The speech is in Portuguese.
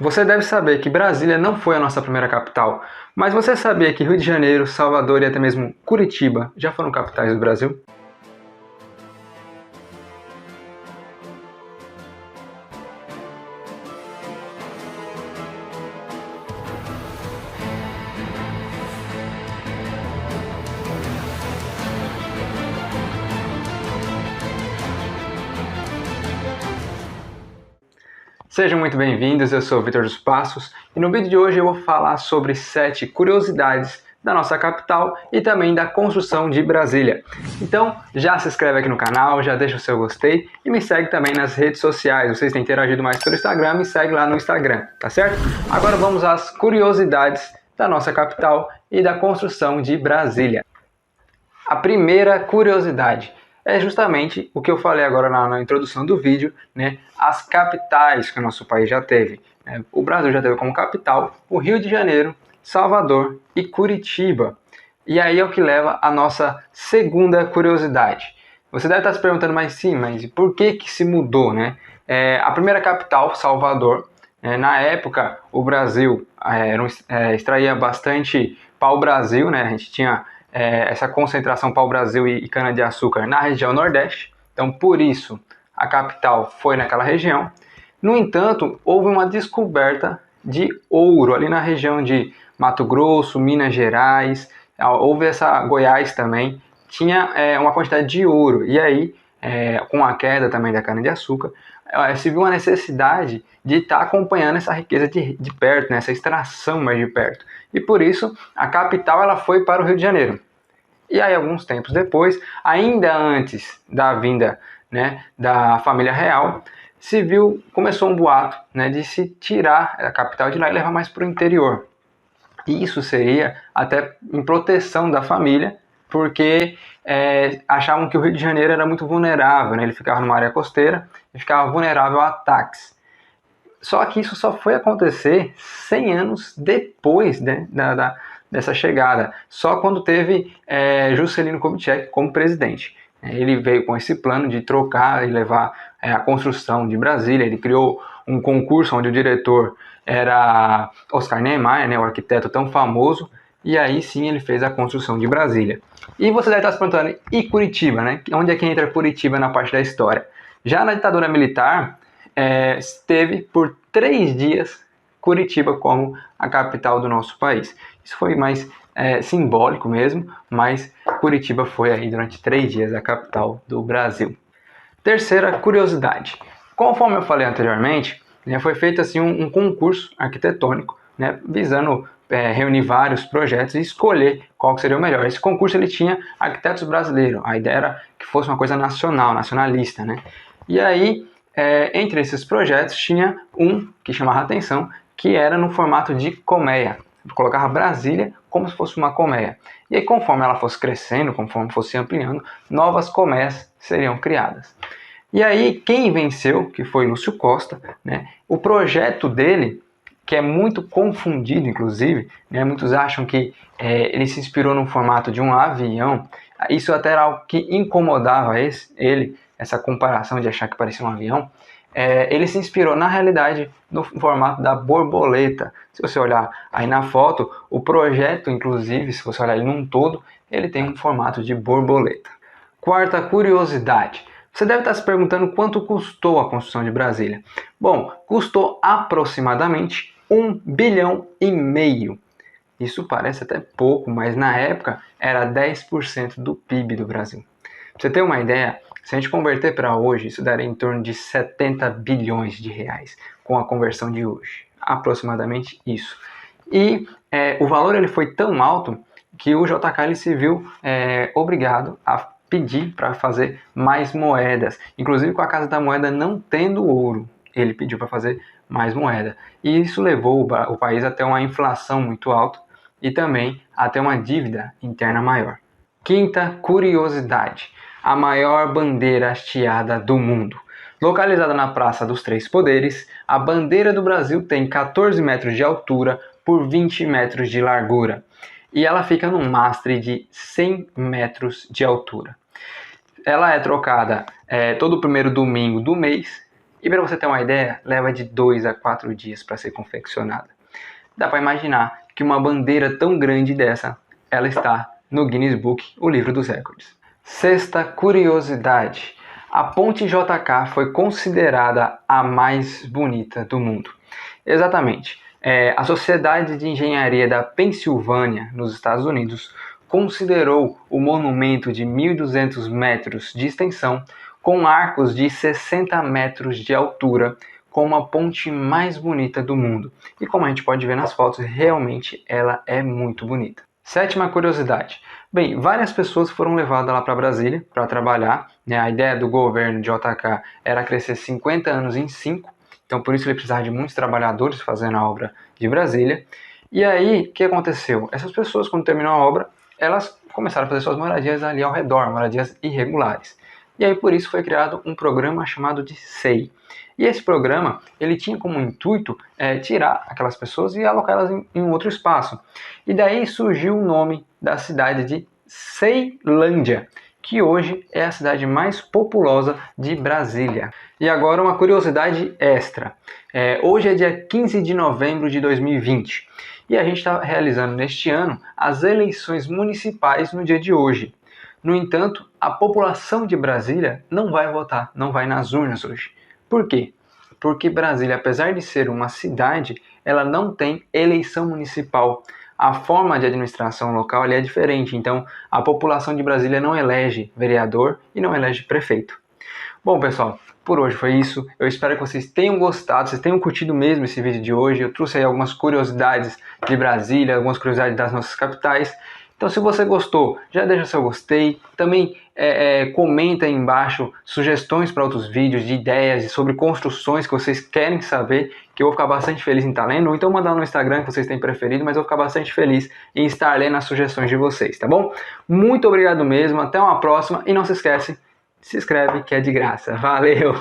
Você deve saber que Brasília não foi a nossa primeira capital, mas você sabia que Rio de Janeiro, Salvador e até mesmo Curitiba já foram capitais do Brasil? Sejam muito bem-vindos, eu sou o Vitor dos Passos e no vídeo de hoje eu vou falar sobre 7 curiosidades da nossa capital e também da construção de Brasília. Então já se inscreve aqui no canal, já deixa o seu gostei e me segue também nas redes sociais. Vocês têm interagido mais pelo Instagram, me segue lá no Instagram, tá certo? Agora vamos às curiosidades da nossa capital e da construção de Brasília. A primeira curiosidade é justamente o que eu falei agora na introdução do vídeo, né? As capitais que o nosso país já teve. Né? O Brasil já teve como capital o Rio de Janeiro, Salvador e Curitiba. E aí é o que leva à nossa segunda curiosidade. Você deve estar se perguntando, mas por que se mudou, né? A primeira capital, Salvador, na época o Brasil extraía bastante pau-brasil, né? A gente tinha essa concentração pau-brasil e cana-de-açúcar na região Nordeste. Então, por isso, a capital foi naquela região. No entanto, houve uma descoberta de ouro ali na região de Mato Grosso, Minas Gerais, houve essa Goiás também, tinha uma quantidade de ouro. E aí, com a queda também da cana-de-açúcar, se viu a necessidade de estar acompanhando essa riqueza de perto, né, essa extração mais de perto. E por isso, a capital ela foi para o Rio de Janeiro. E aí, alguns tempos depois, ainda antes da vinda, né, da família real, começou um boato, né, de se tirar a capital de lá e levar mais para o interior. E isso seria até em proteção da família, porque achavam que o Rio de Janeiro era muito vulnerável, né? Ele ficava numa área costeira e ficava vulnerável a ataques. Só que isso só foi acontecer 100 anos depois, né, dessa chegada, só quando teve Juscelino Kubitschek como presidente. Ele veio com esse plano de trocar e levar a construção de Brasília. Ele criou um concurso onde o diretor era Oscar Niemeyer, né, o arquiteto tão famoso, e aí sim ele fez a construção de Brasília. E você deve estar se perguntando, e Curitiba, né? Onde é que entra Curitiba na parte da história? Já na ditadura militar, esteve por 3 dias Curitiba como a capital do nosso país. Isso foi mais simbólico mesmo, mas Curitiba foi aí durante 3 dias a capital do Brasil. Terceira curiosidade. Conforme eu falei anteriormente, foi feito assim um concurso arquitetônico, né, visando reunir vários projetos e escolher qual que seria o melhor. Esse concurso ele tinha arquitetos brasileiros, a ideia era que fosse uma coisa nacional, nacionalista, né? E aí, entre esses projetos, tinha um que chamava a atenção, que era no formato de colmeia. Colocava Brasília como se fosse uma colmeia. E aí, conforme ela fosse crescendo, conforme fosse ampliando, novas colmeias seriam criadas. E aí, quem venceu, que foi Lúcio Costa, né, o projeto dele, que é muito confundido, inclusive, né, muitos acham que ele se inspirou no formato de um avião. Isso até era algo que incomodava ele, essa comparação de achar que parecia um avião. Ele se inspirou, na realidade, no formato da borboleta. Se você olhar aí na foto, o projeto, inclusive, se você olhar ele num todo, ele tem um formato de borboleta. Quarta curiosidade. Você deve estar se perguntando quanto custou a construção de Brasília. Bom, custou aproximadamente 1,5 bilhão. Isso parece até pouco, mas na época era 10% do PIB do Brasil. Pra você ter uma ideia, se a gente converter para hoje, isso daria em torno de 70 bilhões de reais, com a conversão de hoje. Aproximadamente isso. E o valor ele foi tão alto que o JK ele se viu obrigado a pedir para fazer mais moedas. Inclusive com a Casa da Moeda não tendo ouro, ele pediu para fazer mais moeda. E isso levou o país a ter uma inflação muito alta e também a ter uma dívida interna maior. Quinta curiosidade. A maior bandeira hasteada do mundo. Localizada na Praça dos Três Poderes, a bandeira do Brasil tem 14 metros de altura por 20 metros de largura. E ela fica num mastro de 100 metros de altura. Ela é trocada todo primeiro domingo do mês E para você ter uma ideia, leva de 2 a 4 dias para ser confeccionada. Dá para imaginar que uma bandeira tão grande dessa, ela está no Guinness Book, o livro dos recordes. Sexta curiosidade. A ponte JK foi considerada a mais bonita do mundo. Exatamente. A Sociedade de Engenharia da Pensilvânia, nos Estados Unidos, considerou o monumento de 1.200 metros de extensão, com arcos de 60 metros de altura, como a ponte mais bonita do mundo. E como a gente pode ver nas fotos, realmente ela é muito bonita. Sétima curiosidade. Bem, várias pessoas foram levadas lá para Brasília para trabalhar. A ideia do governo de JK era crescer 50 anos em 5. Então, por isso ele precisava de muitos trabalhadores fazendo a obra de Brasília. E aí, o que aconteceu? Essas pessoas, quando terminou a obra, elas começaram a fazer suas moradias ali ao redor, moradias irregulares. E aí, por isso, foi criado um programa chamado de SEI. E esse programa, ele tinha como intuito tirar aquelas pessoas e alocá-las em um outro espaço. E daí surgiu o nome da cidade de Ceilândia, que hoje é a cidade mais populosa de Brasília. E agora uma curiosidade extra. Hoje é dia 15 de novembro de 2020 e a gente está realizando neste ano as eleições municipais no dia de hoje. No entanto, a população de Brasília não vai votar, não vai nas urnas hoje. Por quê? Porque Brasília, apesar de ser uma cidade, ela não tem eleição municipal. A forma de administração local ali é diferente, então a população de Brasília não elege vereador e não elege prefeito. Bom, pessoal, por hoje foi isso. Eu espero que vocês tenham gostado, vocês tenham curtido mesmo esse vídeo de hoje. Eu trouxe aí algumas curiosidades de Brasília, algumas curiosidades das nossas capitais. Então, se você gostou, já deixa seu gostei. Também comenta aí embaixo sugestões para outros vídeos, de ideias sobre construções que vocês querem saber, que eu vou ficar bastante feliz em estar lendo. Ou então mandar no Instagram que vocês têm preferido, mas eu vou ficar bastante feliz em estar lendo as sugestões de vocês, tá bom? Muito obrigado mesmo, até uma próxima. E não se esquece, se inscreve que é de graça. Valeu!